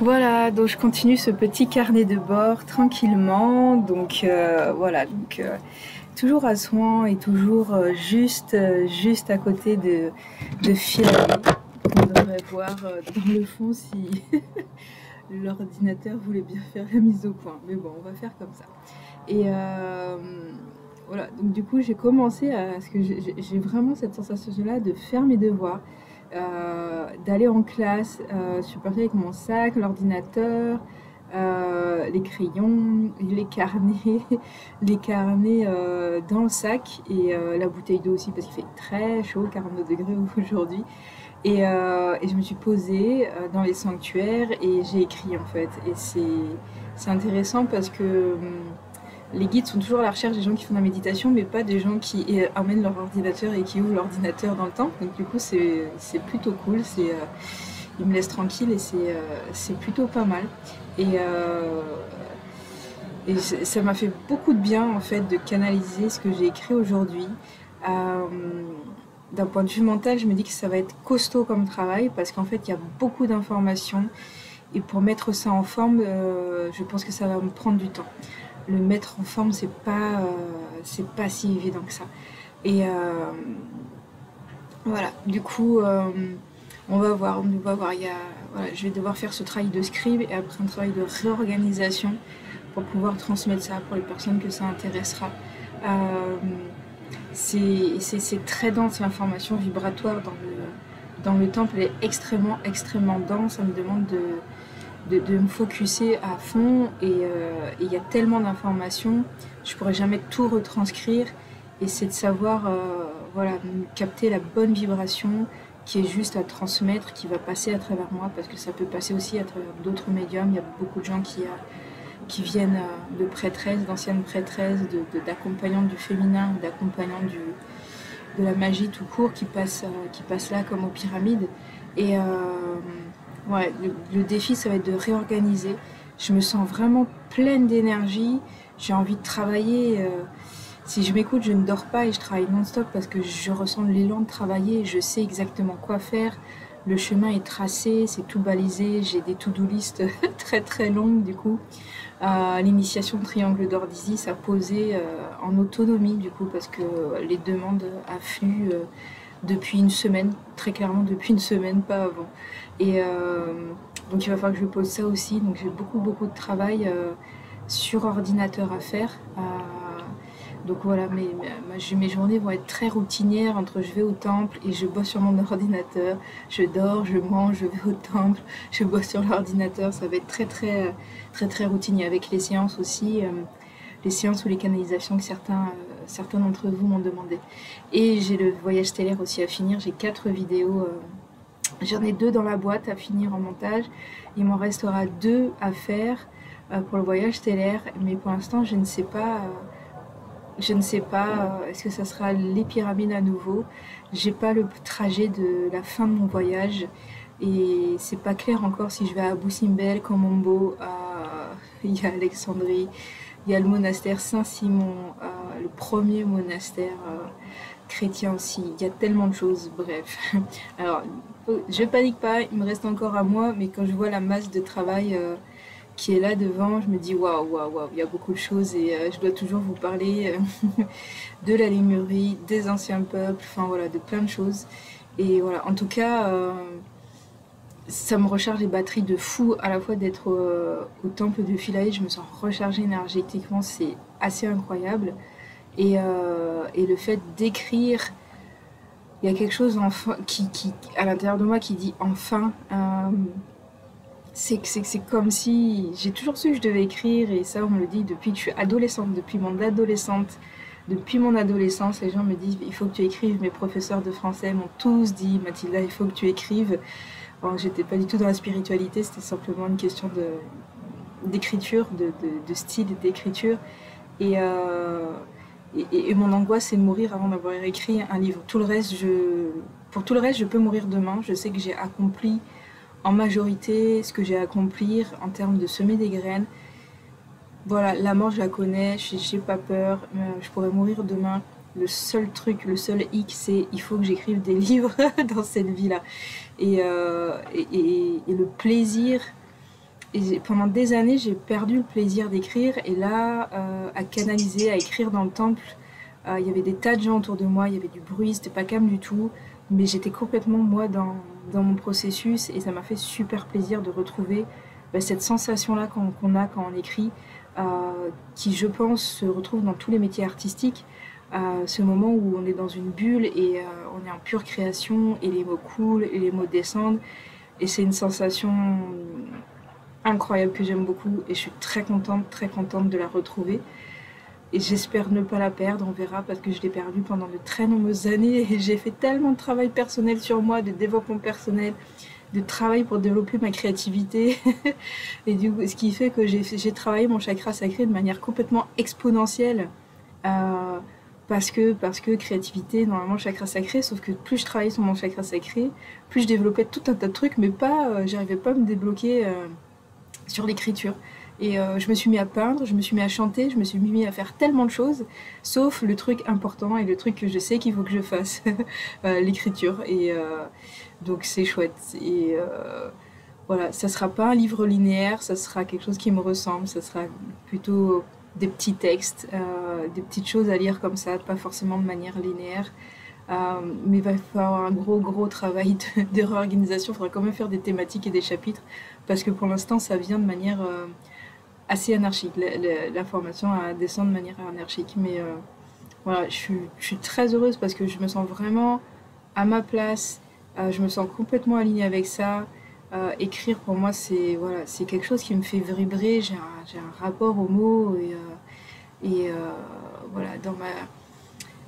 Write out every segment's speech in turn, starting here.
Voilà, donc je continue ce petit carnet de bord tranquillement. Donc voilà, toujours à soin et toujours juste à côté de Philadelphie. On devrait voir dans le fond si l'ordinateur voulait bien faire la mise au point. Mais bon, on va faire comme ça. Et voilà, donc du coup, j'ai commencé à... Parce que j'ai vraiment cette sensation-là de faire mes devoirs, d'aller en classe, je suis partie avec mon sac, l'ordinateur, les crayons, les carnets, les carnets dans le sac et la bouteille d'eau aussi parce qu'il fait très chaud, 49 degrés aujourd'hui. Et je me suis posée dans les sanctuaires et j'ai écrit en fait. Et c'est intéressant parce que les guides sont toujours à la recherche des gens qui font de la méditation, mais pas des gens qui emmènent leur ordinateur et qui ouvrent l'ordinateur dans le temps. Donc du coup, c'est plutôt cool. Ils me laissent tranquille et c'est plutôt pas mal. Et, euh, et ça m'a fait beaucoup de bien en fait de canaliser ce que j'ai écrit aujourd'hui. Euh, D'un point de vue mental, je me dis que ça va être costaud comme travail parce qu'en fait, il y a beaucoup d'informations et pour mettre ça en forme, je pense que ça va me prendre du temps. Le mettre en forme, c'est pas si évident que ça. Et voilà, du coup, on va voir. Voilà, je vais devoir faire ce travail de scribe et après un travail de réorganisation pour pouvoir transmettre ça pour les personnes que ça intéressera. Euh, c'est très dense l'information vibratoire dans le temple, elle est extrêmement dense. Ça me demande de me focuser à fond et il y a tellement d'informations, je pourrais jamais tout retranscrire et c'est de savoir voilà, capter la bonne vibration qui est juste à transmettre, qui va passer à travers moi parce que ça peut passer aussi à travers d'autres médiums. Il y a beaucoup de gens qui viennent de prêtresses, d'anciennes prêtresses, d'accompagnantes du féminin, d'accompagnantes de la magie tout court qui passent là comme aux pyramides. Et ouais, le défi, ça va être de réorganiser. Je me sens vraiment pleine d'énergie. J'ai envie de travailler. Si je m'écoute, je ne dors pas et je travaille non-stop parce que je ressens l'élan de travailler. Je sais exactement quoi faire. Le chemin est tracé, c'est tout balisé. J'ai des to-do list très longues du coup. L'initiation Triangle d'Or d'Isis a posé en autonomie du coup parce que les demandes affluent depuis une semaine, très clairement depuis une semaine, pas avant. Et donc il va falloir que je pose ça aussi. Donc j'ai beaucoup de travail sur ordinateur à faire. Donc voilà, mes journées vont être très routinières entre je vais au temple et je bosse sur mon ordinateur, je dors, je mange, je vais au temple, je bosse sur l'ordinateur. Ça va être très routinier avec les séances aussi, les séances ou les canalisations que certains d'entre vous m'ont demandé. Et j'ai le voyage stellaire aussi à finir, j'ai 4 vidéos. J'en ai 2 dans la boîte à finir en montage. Il m'en restera 2 à faire pour le voyage stellaire, mais pour l'instant je ne sais pas. Je ne sais pas, est-ce que ça sera les pyramides à nouveau? J'ai pas le trajet de la fin de mon voyage et c'est pas clair encore si je vais à Abu Simbel, Komombo, il y a Alexandrie, il y a le monastère Saint-Simon, le premier monastère chrétien aussi. Il y a tellement de choses, bref. Alors, je panique pas, il me reste encore à moi, mais quand je vois la masse de travail qui est là devant, je me dis waouh, il y a beaucoup de choses et je dois toujours vous parler de la Lémurie, des anciens peuples, enfin voilà, de plein de choses. Et voilà, en tout cas, ça me recharge les batteries de fou à la fois d'être au temple de Philae, je me sens rechargée énergétiquement, c'est assez incroyable. Et le fait d'écrire, il y a quelque chose enfin, à l'intérieur de moi qui dit enfin. C'est comme si j'ai toujours su que je devais écrire et ça on me le dit depuis que je suis adolescente, depuis mon adolescence les gens me disent il faut que tu écrives, mes professeurs de français m'ont tous dit Mathilda il faut que tu écrives. Bon, j'étais pas du tout dans la spiritualité, c'était simplement une question d'écriture, de style d'écriture et, et mon angoisse c'est de mourir avant d'avoir écrit un livre. Pour tout le reste je peux mourir demain, je sais que j'ai accompli en majorité, ce que j'ai à accomplir en termes de semer des graines. Voilà, la mort, je la connais, j'ai pas peur, je pourrais mourir demain. Le seul truc, le seul hic, c'est il faut que j'écrive des livres dans cette vie-là. Et le plaisir pendant des années, j'ai perdu le plaisir d'écrire. Et là, à canaliser, à écrire dans le temple, il y avait des tas de gens autour de moi, il y avait du bruit, c'était pas calme du tout. Mais j'étais complètement, moi, dans mon processus. Et ça m'a fait super plaisir de retrouver cette sensation-là qu'on a quand on écrit, qui, je pense, se retrouve dans tous les métiers artistiques. Ce moment où on est dans une bulle et on est en pure création et les mots coulent et les mots descendent. Et c'est une sensation incroyable que j'aime beaucoup et je suis très contente de la retrouver. Et j'espère ne pas la perdre, on verra, parce que je l'ai perdue pendant de très nombreuses années et j'ai fait tellement de travail personnel sur moi, de développement personnel, de travail pour développer ma créativité. Et du coup, ce qui fait que j'ai travaillé mon chakra sacré de manière complètement exponentielle. Euh, parce que créativité, normalement chakra sacré, sauf que plus je travaillais sur mon chakra sacré, plus je développais tout un tas de trucs, mais pas, j'arrivais pas à me débloquer sur l'écriture. Et je me suis mis à peindre, je me suis mis à chanter, je me suis mis à faire tellement de choses, sauf le truc important et le truc que je sais qu'il faut que je fasse, l'écriture. Et donc c'est chouette. Et voilà, ça sera pas un livre linéaire, ça sera quelque chose qui me ressemble, ça sera plutôt des petits textes, des petites choses à lire comme ça, pas forcément de manière linéaire. Mais il va falloir un gros travail de réorganisation. Il faudra quand même faire des thématiques et des chapitres, parce que pour l'instant, ça vient de manière assez anarchique. L'information descend de manière anarchique. Mais voilà, je suis très heureuse parce que je me sens vraiment à ma place. Je me sens complètement alignée avec ça. Écrire pour moi, c'est voilà, c'est quelque chose qui me fait vibrer. J'ai un rapport aux mots et voilà,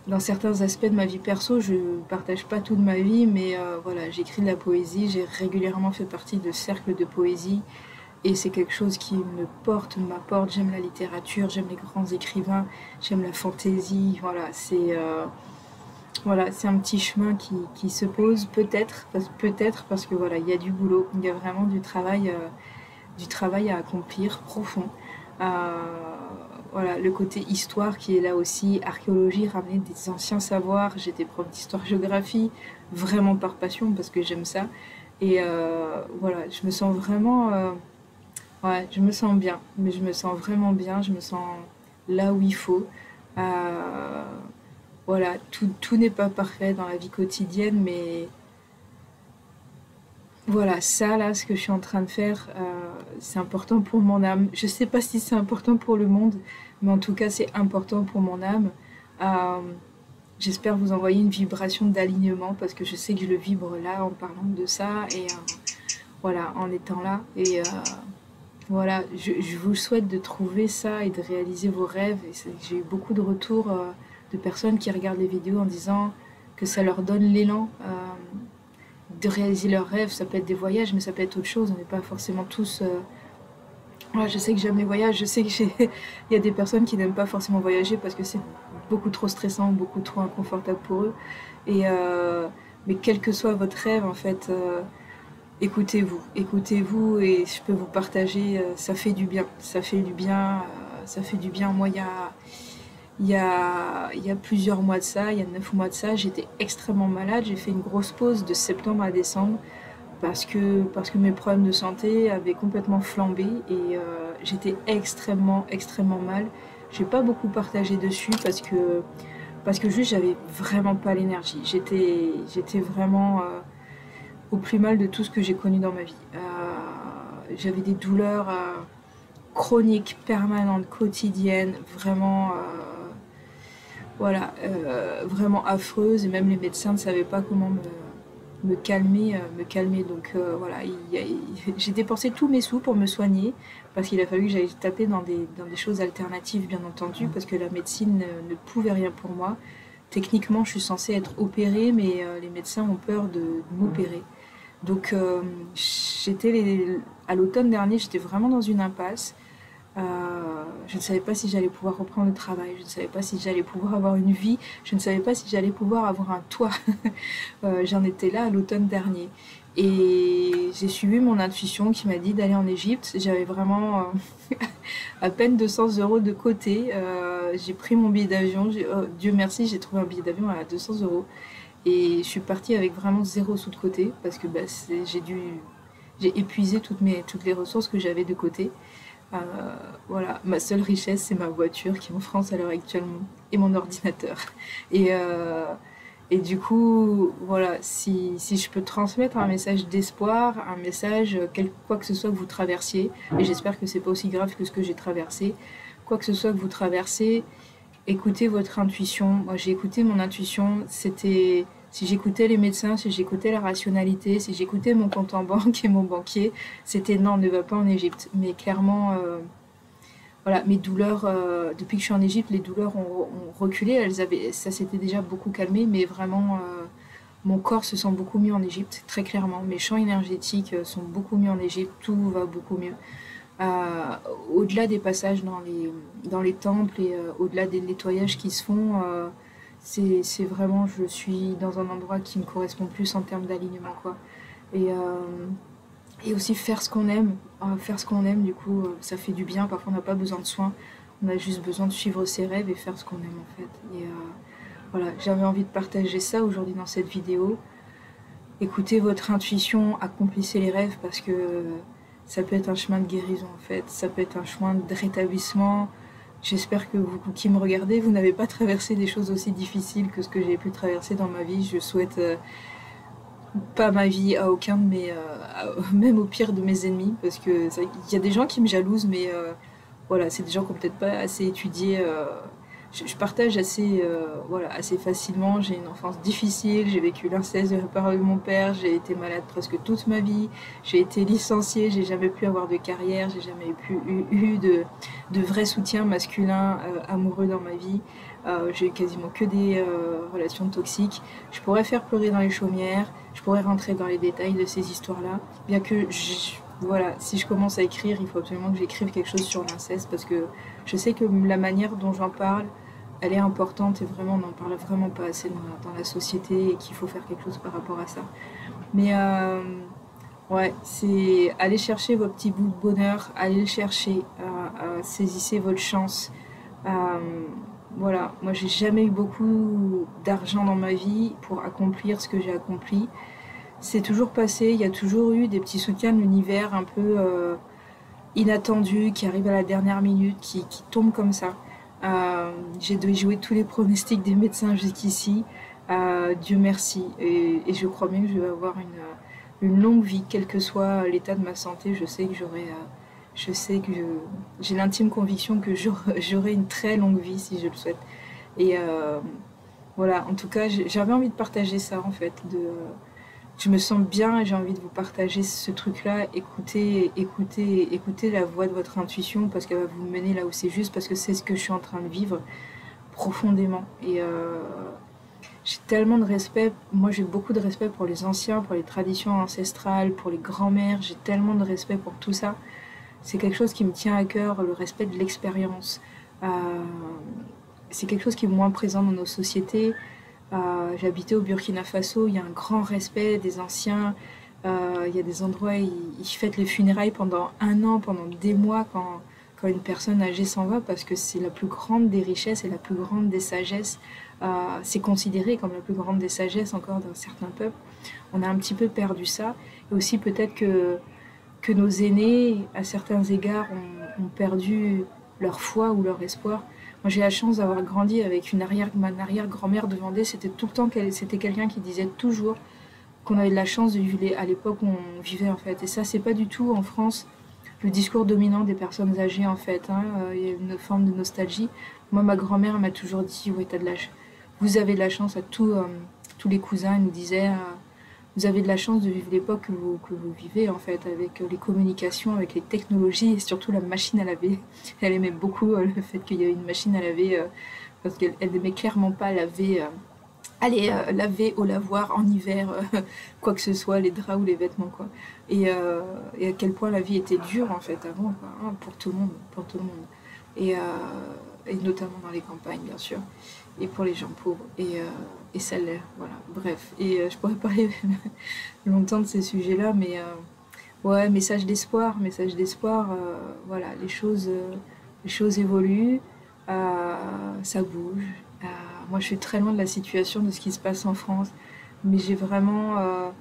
dans certains aspects de ma vie perso, je partage pas tout de ma vie, mais voilà, j'écris de la poésie. J'ai régulièrement fait partie de cercles de poésie et c'est quelque chose qui m'apporte. J'aime la littérature, j'aime les grands écrivains, j'aime la fantaisie. Voilà, c'est un petit chemin qui se pose peut-être parce que voilà, il y a du boulot, il y a vraiment du travail à accomplir profond. Euh, voilà, le côté histoire qui est là aussi, archéologie, ramener des anciens savoirs. J'étais prof d'histoire-géographie, vraiment par passion parce que j'aime ça. Et voilà, je me sens vraiment, ouais, je me sens bien, mais je me sens vraiment bien, je me sens là où il faut. Euh, voilà, tout n'est pas parfait dans la vie quotidienne, mais voilà, ça là, ce que je suis en train de faire, c'est important pour mon âme. Je sais pas si c'est important pour le monde, mais en tout cas, c'est important pour mon âme. Euh, J'espère vous envoyer une vibration d'alignement parce que je sais que je le vibre là en parlant de ça et voilà, en étant là. Et voilà, je vous souhaite de trouver ça et de réaliser vos rêves. Et j'ai eu beaucoup de retours de personnes qui regardent les vidéos en disant que ça leur donne l'élan de réaliser leurs rêves. Ça peut être des voyages, mais ça peut être autre chose. On n'est pas forcément tous. Voilà, je sais que j'aime les voyages, je sais que il y a des personnes qui n'aiment pas forcément voyager parce que c'est beaucoup trop stressant, beaucoup trop inconfortable pour eux. Et mais quel que soit votre rêve, en fait, écoutez-vous et je peux vous partager, ça fait du bien, ça fait du bien, ça fait du bien. Moi, il y a plusieurs mois de ça, il y a 9 mois de ça, j'étais extrêmement malade. J'ai fait une grosse pause de septembre à décembre parce que mes problèmes de santé avaient complètement flambé et j'étais extrêmement mal. J'ai pas beaucoup partagé dessus parce que juste j'avais vraiment pas l'énergie. J'étais vraiment au plus mal de tout ce que j'ai connu dans ma vie. J'avais des douleurs chroniques, permanentes, quotidiennes, vraiment voilà, vraiment affreuses et même les médecins ne savaient pas comment me calmer, me calmer. Donc voilà, j'ai dépensé tous mes sous pour me soigner parce qu'il a fallu que j'aille taper dans des choses alternatives, bien entendu, parce que la médecine ne pouvait rien pour moi. Techniquement, je suis censée être opérée, mais les médecins ont peur de m'opérer. Donc à l'automne dernier, j'étais vraiment dans une impasse. Je ne savais pas si j'allais pouvoir reprendre le travail, je ne savais pas si j'allais pouvoir avoir une vie, je ne savais pas si j'allais pouvoir avoir un toit. J'en étais là à l'automne dernier. Et j'ai suivi mon intuition qui m'a dit d'aller en Égypte. J'avais vraiment à peine 200 € de côté. J'ai pris mon billet d'avion. Dieu merci, j'ai trouvé un billet d'avion à 200 €. Et je suis partie avec vraiment 0 sous de côté parce que bah, j'ai épuisé toutes les ressources que j'avais de côté. Euh, voilà, ma seule richesse, c'est ma voiture qui est en France à l'heure actuelle et mon ordinateur. Et, euh, et du coup, voilà, si je peux transmettre un message d'espoir, un message, quoi que ce soit que vous traversiez, et j'espère que c'est pas aussi grave que ce que j'ai traversé, quoi que ce soit que vous traversez, écoutez votre intuition. Moi, j'ai écouté mon intuition. C'était si j'écoutais les médecins, si j'écoutais la rationalité, si j'écoutais mon compte en banque et mon banquier, c'était non, ne va pas en Égypte. Mais clairement, voilà, mes douleurs, depuis que je suis en Égypte, les douleurs ont reculé. Ça s'était déjà beaucoup calmé, mais vraiment, mon corps se sent beaucoup mieux en Égypte, très clairement. Mes champs énergétiques sont beaucoup mieux en Égypte, tout va beaucoup mieux. Euh, Au-delà des passages dans les temples et au-delà des nettoyages qui se font, c'est vraiment, je suis dans un endroit qui me correspond plus en termes d'alignement, quoi. Et, et aussi faire ce qu'on aime. Faire ce qu'on aime, du coup, ça fait du bien. Parfois, on n'a pas besoin de soins. On a juste besoin de suivre ses rêves et faire ce qu'on aime, en fait. Et voilà, j'avais envie de partager ça aujourd'hui dans cette vidéo. Écoutez votre intuition, accomplissez les rêves parce que ça peut être un chemin de guérison en fait, ça peut être un chemin de rétablissement. J'espère que vous qui me regardez, vous n'avez pas traversé des choses aussi difficiles que ce que j'ai pu traverser dans ma vie. Je souhaite pas ma vie à aucun de même au pire de mes ennemis, parce que il y a des gens qui me jalousent, mais voilà, c'est des gens qui n'ont peut-être pas assez étudié. Je partage assez, voilà, assez facilement. J'ai une enfance difficile, j'ai vécu l'inceste de la part de mon père, j'ai été malade presque toute ma vie, j'ai été licenciée, j'ai jamais pu avoir de carrière, j'ai jamais eu de vrai soutien masculin amoureux dans ma vie. J'ai eu quasiment que des relations toxiques. Je pourrais faire pleurer dans les chaumières, je pourrais rentrer dans les détails de ces histoires-là, bien que voilà, si je commence à écrire, il faut absolument que j'écrive quelque chose sur l'inceste parce que je sais que la manière dont j'en parle, elle est importante et vraiment, on n'en parle vraiment pas assez dans la société et qu'il faut faire quelque chose par rapport à ça. Mais ouais, c'est aller chercher vos petits bouts de bonheur, aller le chercher, saisissez votre chance. Euh, voilà, moi j'ai jamais eu beaucoup d'argent dans ma vie pour accomplir ce que j'ai accompli. C'est toujours passé, il y a toujours eu des petits soutiens de l'univers un peu inattendus qui arrivent à la dernière minute, qui tombent comme ça. J'ai dû jouer tous les pronostics des médecins jusqu'ici. Dieu merci. Et je crois bien que je vais avoir une longue vie, quel que soit l'état de ma santé. Je sais que j'ai l'intime conviction que j'aurai une très longue vie si je le souhaite. Et voilà, en tout cas, j'avais envie de partager ça en fait, je me sens bien et j'ai envie de vous partager ce truc-là. Écoutez la voix de votre intuition parce qu'elle va vous mener là où c'est juste, parce que c'est ce que je suis en train de vivre profondément. Et j'ai tellement de respect, moi j'ai beaucoup de respect pour les anciens, pour les traditions ancestrales, pour les grands-mères, j'ai tellement de respect pour tout ça. C'est quelque chose qui me tient à cœur, le respect de l'expérience. Euh, c'est quelque chose qui est moins présent dans nos sociétés. J'habitais au Burkina Faso, il y a un grand respect des anciens. Il y a des endroits où ils fêtent les funérailles pendant un an, pendant des mois, quand une personne âgée s'en va, parce que c'est la plus grande des richesses et la plus grande des sagesses. C'est considéré comme la plus grande des sagesses encore d'un certain peuple. On a un petit peu perdu ça. Et aussi peut-être que nos aînés, à certains égards, ont perdu leur foi ou leur espoir. Moi, j'ai la chance d'avoir grandi avec ma arrière-grand-mère de Vendée. C'était tout le temps c'était quelqu'un qui disait toujours qu'on avait de la chance de vivre à l'époque où on vivait en fait. Et ça, c'est pas du tout en France le discours dominant des personnes âgées en fait. Hein. Il y a une forme de nostalgie. Moi, ma grand-mère m'a toujours dit, ouais, vous avez de la chance à tous les cousins. Elle nous disait, vous avez de la chance de vivre l'époque que vous vivez en fait, avec les communications, avec les technologies et surtout la machine à laver. Elle aimait beaucoup le fait qu'il y ait une machine à laver parce qu'elle n'aimait clairement pas aller laver au lavoir en hiver quoi que ce soit, les draps ou les vêtements quoi. Et à quel point la vie était dure en fait avant quoi, hein, pour tout le monde, pour tout le monde. Et, euh, et notamment dans les campagnes bien sûr, et pour les gens pauvres. Et ça l'est, voilà, bref. Et je pourrais parler longtemps de ces sujets-là, mais ouais, message d'espoir, voilà, les choses évoluent, ça bouge. Moi, je suis très loin de la situation de ce qui se passe en France, mais j'ai vraiment,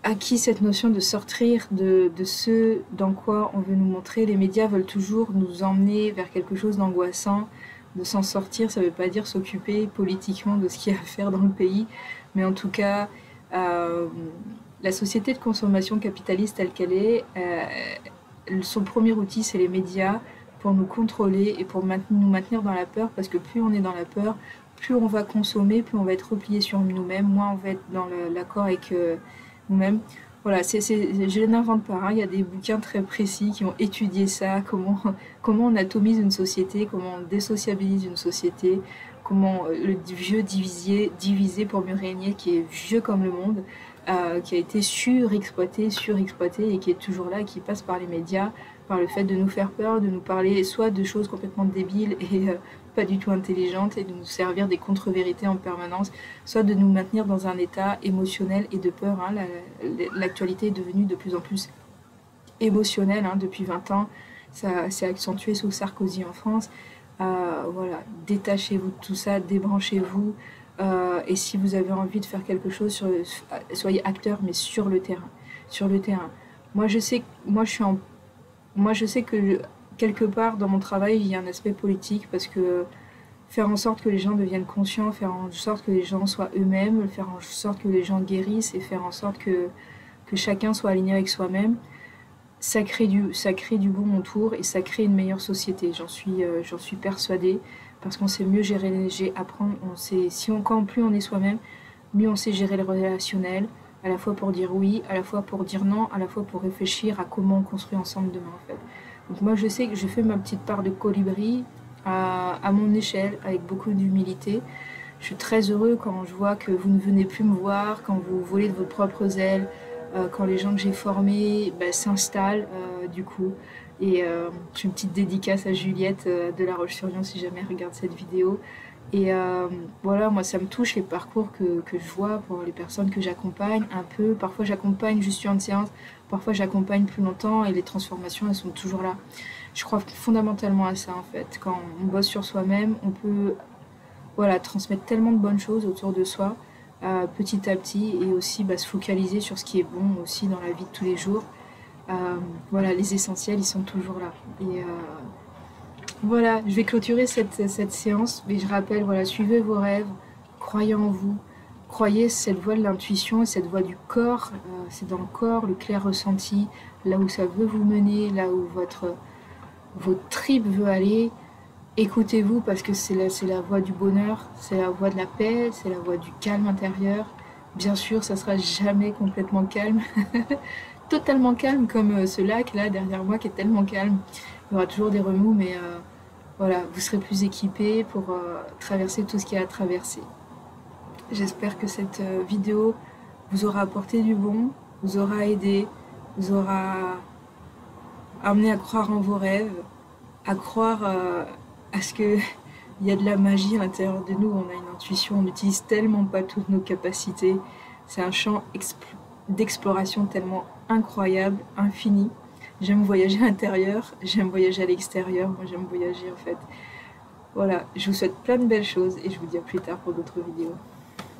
acquis cette notion de sortir de ce dans quoi on veut nous montrer. Les médias veulent toujours nous emmener vers quelque chose d'angoissant. De s'en sortir, ça ne veut pas dire s'occuper politiquement de ce qu'il y a à faire dans le pays, mais en tout cas, la société de consommation capitaliste telle qu'elle est, son premier outil, c'est les médias pour nous contrôler et pour nous maintenir dans la peur, parce que plus on est dans la peur, plus on va consommer, plus on va être replié sur nous-mêmes, moins on va être dans l'accord avec nous-mêmes. Voilà, je n'invente pas, hein. Il y a des bouquins très précis qui ont étudié ça, comment on atomise une société, comment on désociabilise une société, comment le vieux divisé pour mieux régner, qui est vieux comme le monde, qui a été surexploité et qui est toujours là, qui passe par les médias, par le fait de nous faire peur, de nous parler soit de choses complètement débiles et pas du tout intelligentes et de nous servir des contre-vérités en permanence, soit de nous maintenir dans un état émotionnel et de peur. Hein. L'actualité est devenue de plus en plus émotionnelle, hein, depuis 20 ans. Ça s'est accentué sous Sarkozy en France. Voilà, détachez-vous de tout ça, débranchez-vous. Et si vous avez envie de faire quelque chose, soyez acteur, mais sur le terrain. Sur le terrain. Moi, je sais que quelque part dans mon travail, il y a un aspect politique parce que faire en sorte que les gens deviennent conscients, faire en sorte que les gens soient eux-mêmes, faire en sorte que les gens guérissent et faire en sorte que chacun soit aligné avec soi-même, ça crée du bon autour et ça crée une meilleure société. J'en suis persuadée parce qu'on sait mieux apprendre, quand plus on est soi-même, mieux on sait gérer le relationnel, à la fois pour dire oui, à la fois pour dire non, à la fois pour réfléchir à comment on construit ensemble demain en fait. Donc moi je sais que je fais ma petite part de colibri à mon échelle, avec beaucoup d'humilité. Je suis très heureux quand je vois que vous ne venez plus me voir, quand vous volez de vos propres ailes, quand les gens que j'ai formés s'installent du coup. Et je fais une petite dédicace à Juliette de La Roche-sur-Yon si jamais elle regarde cette vidéo. Et voilà, moi ça me touche les parcours que je vois pour les personnes que j'accompagne un peu. Parfois j'accompagne juste une séance, parfois j'accompagne plus longtemps et les transformations elles sont toujours là. Je crois fondamentalement à ça en fait. Quand on bosse sur soi-même, on peut voilà, transmettre tellement de bonnes choses autour de soi petit à petit et aussi se focaliser sur ce qui est bon aussi dans la vie de tous les jours. Voilà, les essentiels ils sont toujours là. Et voilà, je vais clôturer cette séance, mais je rappelle, voilà, suivez vos rêves, croyez en vous, croyez cette voie de l'intuition et cette voie du corps, c'est dans le corps, le clair ressenti, là où ça veut vous mener, là où votre trip veut aller. Écoutez-vous parce que c'est la voie du bonheur, c'est la voie de la paix, c'est la voie du calme intérieur. Bien sûr, ça sera jamais complètement calme, totalement calme comme ce lac là derrière moi qui est tellement calme. Il y aura toujours des remous, mais voilà, vous serez plus équipés pour traverser tout ce qu'il y a à traverser. J'espère que cette vidéo vous aura apporté du bon, vous aura aidé, vous aura amené à croire en vos rêves, à croire à ce qu'il y a de la magie à l'intérieur de nous, on a une intuition, on n'utilise tellement pas toutes nos capacités. C'est un champ d'exploration tellement incroyable, infini. J'aime voyager à l'intérieur, j'aime voyager à l'extérieur, moi j'aime voyager en fait. Voilà, je vous souhaite plein de belles choses et je vous dis à plus tard pour d'autres vidéos.